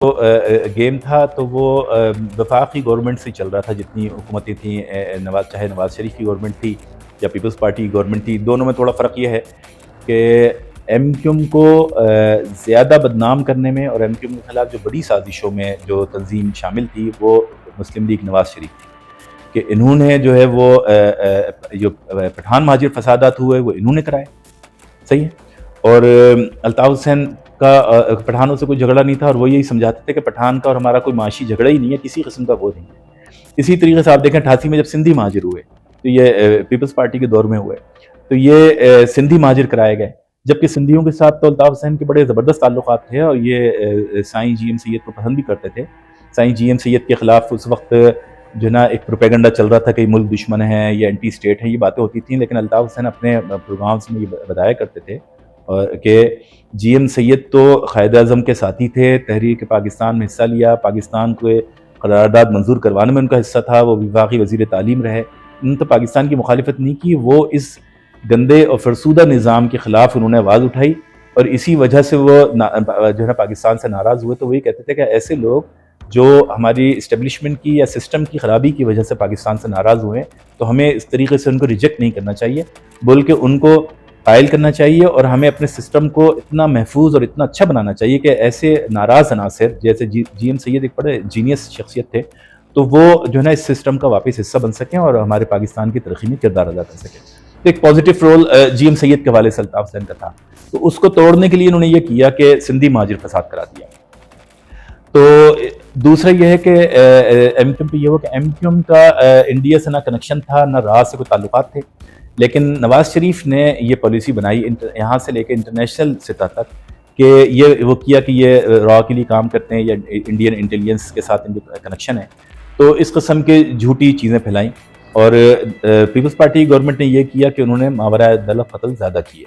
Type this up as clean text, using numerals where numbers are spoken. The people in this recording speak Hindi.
गेम था तो वो वफाकी गवर्नमेंट से चल रहा था, जितनी हुकूमतें थी, चाहे नवाज शरीफ की गवर्नमेंट थी या पीपल्स पार्टी की गवर्नमेंट थी, दोनों में थोड़ा फ़र्क ये है कि एम क्यू एम को ज़्यादा बदनाम करने में और एम क्यू एम के खिलाफ जो बड़ी साजिशों में जो तंजीम शामिल थी वो मुस्लिम लीग नवाज शरीफ थी, कि इन्होंने जो है वो जो पठान महाजिर फसादात हुए वो इन्होंने कराए। सही है। और अल्ताफ़ हुसैन का पठानों से कोई झगड़ा नहीं था, और वो यही समझाते थे कि पठान का और हमारा कोई माशी झगड़ा ही नहीं है, किसी किस्म का वो नहीं है। इसी तरीके से आप देखें 88 में जब सिंधी महाजिर हुए, तो ये पीपल्स पार्टी के दौर में हुए, तो ये सिंधी महाजिर कराए गए, जबकि सिंधियों के साथ तो अल्ताफ़ हुसैन के बड़े ज़बरदस्त ताल्लुकात थे, और ये साईं जी एम सैयद को पसंद भी करते थे। साईं जी एम सैयद के खिलाफ उस वक्त जो है ना एक प्रोपेगेंडा चल रहा था कि मुल्क दुश्मन है, ये एंटी स्टेट है, ये बातें होती थी, लेकिन अल्ताफ़ हुसैन अपने प्रोग्राम्स में ये बताया करते थे कि जी एम सैयद तो क़ायद आज़म के साथी थे, तहरीक पाकिस्तान में हिस्सा लिया, पाकिस्तान को करारदाद मंजूर करवाने में उनका हिस्सा था, वो वफाकी वज़ीर तालीम रहे, उन्होंने तो पाकिस्तान की मुखालिफत नहीं की, वो इस गंदे और फरसूदा निज़ाम के ख़िलाफ़ उन्होंने आवाज़ उठाई, और इसी वजह से वो जो है पाकिस्तान से नाराज़ हुए। तो वही कहते थे कि ऐसे लोग जो हमारी इस्टेब्लिशमेंट की या सिस्टम की ख़राबी की वजह से पाकिस्तान से नाराज़ हुए, तो हमें इस तरीके से उनको रिजेक्ट नहीं करना चाहिए, बल्कि उनको कायल करना चाहिए, और हमें अपने सिस्टम को इतना महफूज और इतना अच्छा बनाना चाहिए कि ऐसे नाराज़ अनासर जैसे जी एम सैयद एक बड़े जीनियस शख्सियत थे, तो वो जो है ना इस सिस्टम का वापस हिस्सा बन सकें और हमारे पाकिस्तान की तरक्की में किरदार अदा कर सकें। तो एक positive role G M Syed के हवाले से अल्ताफ़ हुसैन का था, तो उसको तोड़ने के लिए उन्होंने ये किया कि सिंधी महाजिर फसाद करा दिया। तो दूसरा यह है कि एम क्यू एम पे ये हुआ कि एम क्यू एम का इंडिया से ना कनेक्शन था, ना राज से कोई ताल्लुकात थे, लेकिन नवाज शरीफ ने ये पॉलिसी बनाई यहाँ से लेकर इंटरनेशनल सतह तक, कि ये वो किया कि ये रॉ के लिए काम करते हैं या इंडियन इंटेलिजेंस के साथ इनका कनेक्शन है, तो इस कस्म के झूठी चीज़ें फैलाई। और पीपल्स पार्टी गवर्नमेंट ने ये किया कि उन्होंने मावरा दल कत्ल ज़्यादा किए।